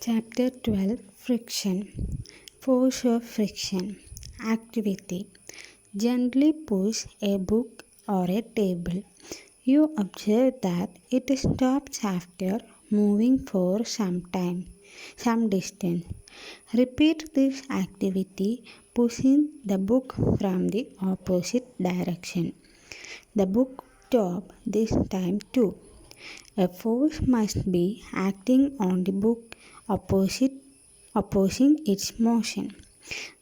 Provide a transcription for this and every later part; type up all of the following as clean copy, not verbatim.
Chapter 12 Friction. Force of friction. Activity. Gently push a book or a table. You observe that it stops after moving for some distance. Repeat this activity pushing the book from the opposite direction. The book stops this time too. A force must be acting on the book opposing its motion.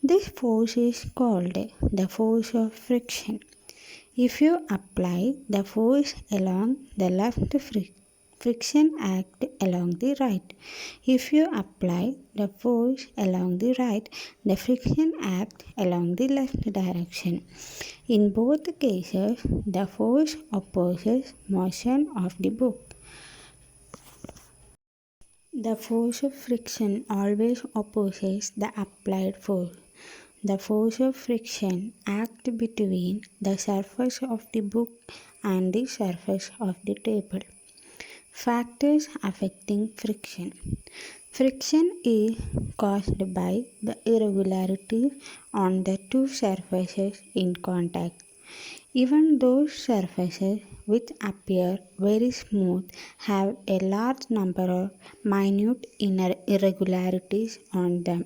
This force is called the force of friction. If you apply the force along the left, friction act along the right. If you apply the force along the right, the friction act along the left direction. In both cases, the force opposes motion of the book. The force of friction always opposes the applied force. The force of friction acts between the surface of the book and the surface of the table. Factors affecting friction. Friction is caused by the irregularities on the two surfaces in contact. Even those surfaces which appear very smooth have a large number of minute irregularities on them.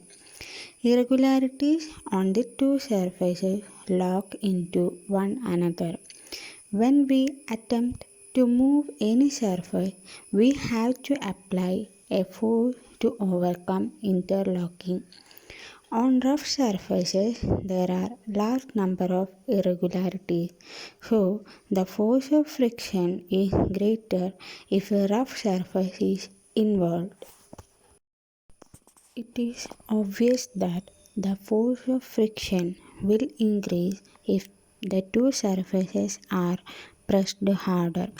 Irregularities on the two surfaces lock into one another. When we attempt to move any surface, we have to apply a force to overcome interlocking. On rough surfaces, there are large number of irregularities, so the force of friction is greater if a rough surface is involved. It is obvious that the force of friction will increase if the two surfaces are pressed harder.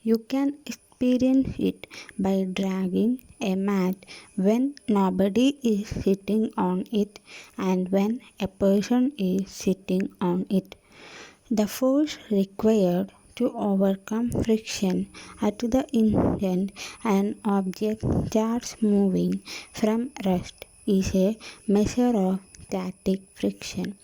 You can experience it by dragging a mat when nobody is sitting on it and when a person is sitting on it. The force required to overcome friction at the instant an object starts moving from rest is a measure of static friction.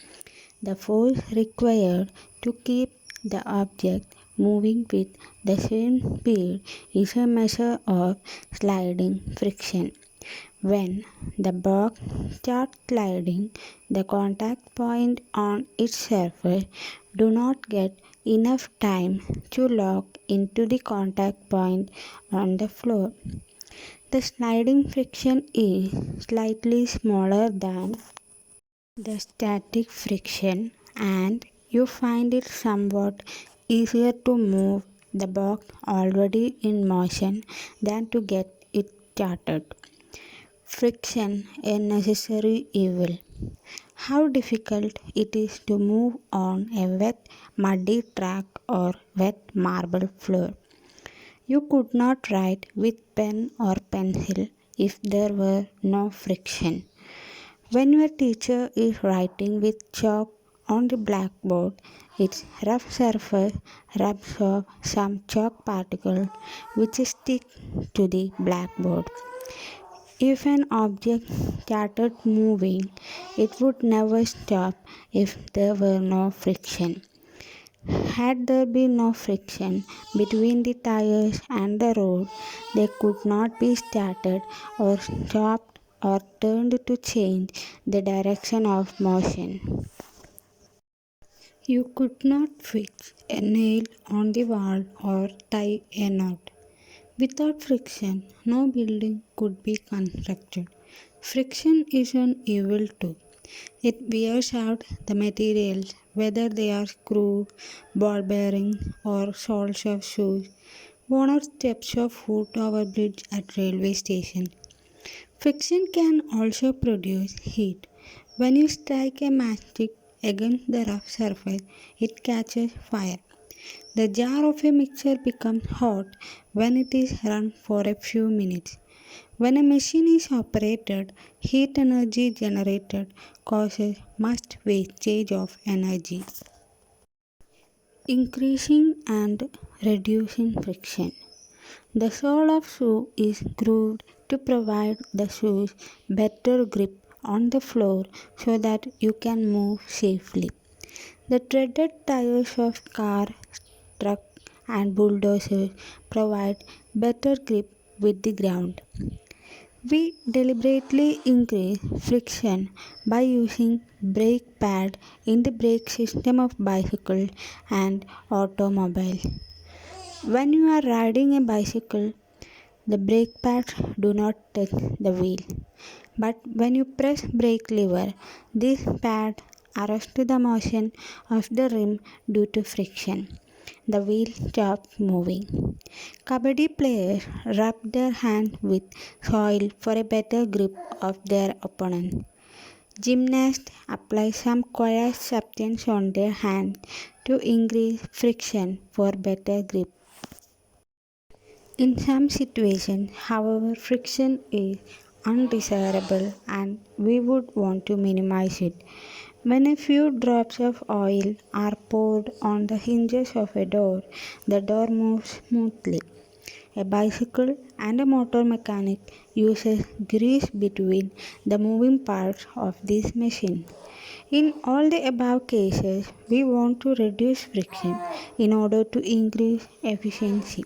The force required to keep the object moving with the same speed is a measure of sliding friction. When the box starts sliding, the contact point on its surface do not get enough time to lock into the contact point on the floor. The sliding friction is slightly smaller than the static friction and you find it somewhat easier to move the box already in motion than to get it started. Friction, a necessary evil. How difficult it is to move on a wet, muddy track or wet marble floor. You could not write with pen or pencil if there were no friction. When your teacher is writing with chalk on the blackboard, its rough surface rubs off some chalk particles which stick to the blackboard. If an object started moving, it would never stop if there were no friction. Had there been no friction between the tires and the road, they could not be started or stopped or turned to change the direction of motion. You could not fix a nail on the wall or tie a knot. Without friction, no building could be constructed. Friction is an evil too. It wears out the materials, whether they are screws, ball bearings, or soles of shoes, worn out steps of foot over bridge at railway station. Friction can also produce heat. When you strike a matchstick against the rough surface, it catches fire. The jar of a mixture becomes hot when it is run for a few minutes. When a machine is operated, heat energy generated causes much wastage of energy. Increasing and reducing friction. The sole of shoe is grooved to provide the shoes better grip on the floor so that you can move safely. The treaded tires of car, truck and bulldozers provide better grip with the ground. We deliberately increase friction by using brake pad in the brake system of bicycle and automobile. When you are riding a bicycle, the brake pads do not touch the wheel. But when you press brake lever, this pad arrests the motion of the rim due to friction. The wheel stops moving. Kabaddi players rub their hands with soil for a better grip of their opponent. Gymnasts apply some quiet substance on their hands to increase friction for better grip. In some situations, however, friction is undesirable and we would want to minimize it. When a few drops of oil are poured on the hinges of a door, the door moves smoothly. A bicycle and a motor mechanic uses grease between the moving parts of this machine. In all the above cases, we want to reduce friction in order to increase efficiency.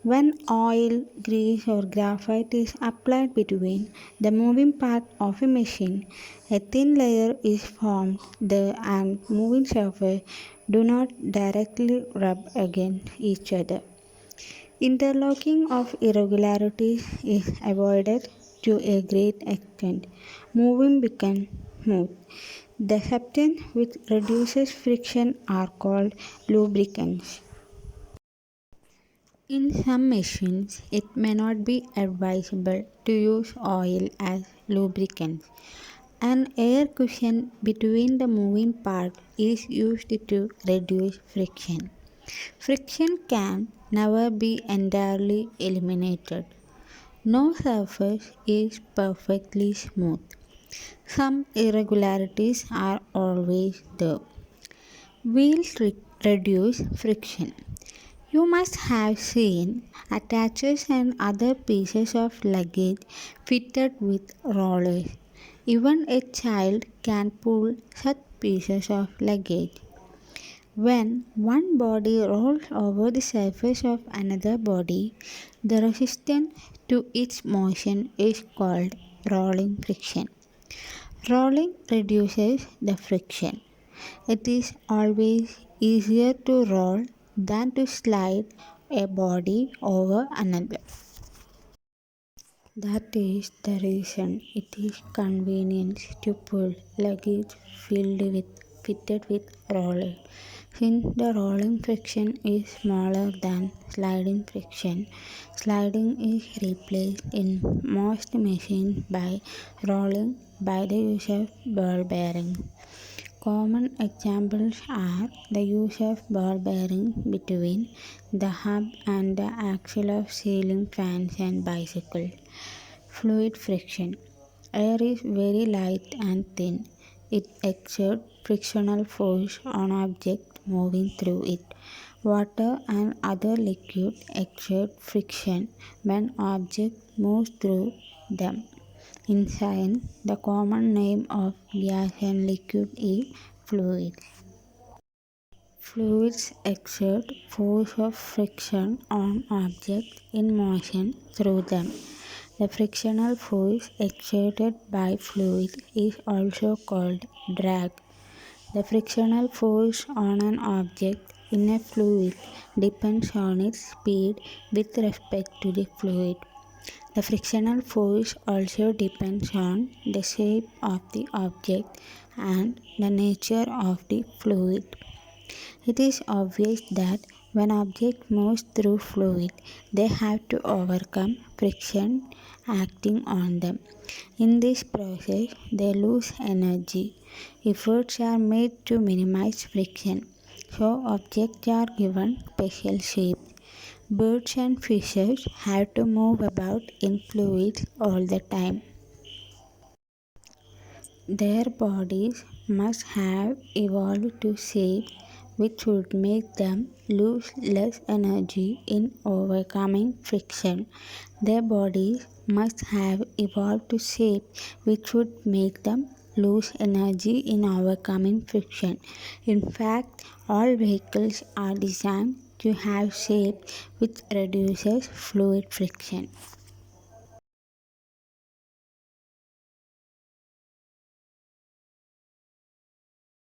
When oil, grease, or graphite is applied between the moving part of a machine, a thin layer is formed. The and moving surface do not directly rub against each other. Interlocking of irregularities is avoided to a great extent. Moving becomes smooth. The substance which reduces friction are called lubricants. In some machines, it may not be advisable to use oil as lubricant. An air cushion between the moving part is used to reduce friction. Friction can never be entirely eliminated. No surface is perfectly smooth. Some irregularities are always there. Wheels reduce friction. You must have seen attachers and other pieces of luggage fitted with rollers. Even a child can pull such pieces of luggage. When one body rolls over the surface of another body, the resistance to its motion is called rolling friction. Rolling reduces the friction. It is always easier to roll than to slide a body over another. That is the reason it is convenient to pull luggage fitted with roller. Since the rolling friction is smaller than sliding friction, sliding is replaced in most machines by rolling by the use of ball bearings. Common examples are the use of ball bearing between the hub and the axle of ceiling fans and bicycles. Fluid friction. Air is very light and thin. It exerts frictional force on objects moving through it. Water and other liquids exert friction when objects move through them. In science, the common name of gas and liquid is fluid. Fluids exert force of friction on objects in motion through them. The frictional force exerted by fluid is also called drag. The frictional force on an object in a fluid depends on its speed with respect to the fluid. The frictional force also depends on the shape of the object and the nature of the fluid. It is obvious that when objects move through fluid, they have to overcome friction acting on them. In this process, they lose energy. Efforts are made to minimize friction, so objects are given special shapes. Birds and fishes have to move about in fluids all the time. Their bodies must have evolved to shape which would make them lose less energy in overcoming friction. Their bodies must have evolved to shape which would make them lose energy in overcoming friction. In fact, all vehicles are designed to have shape which reduces fluid friction.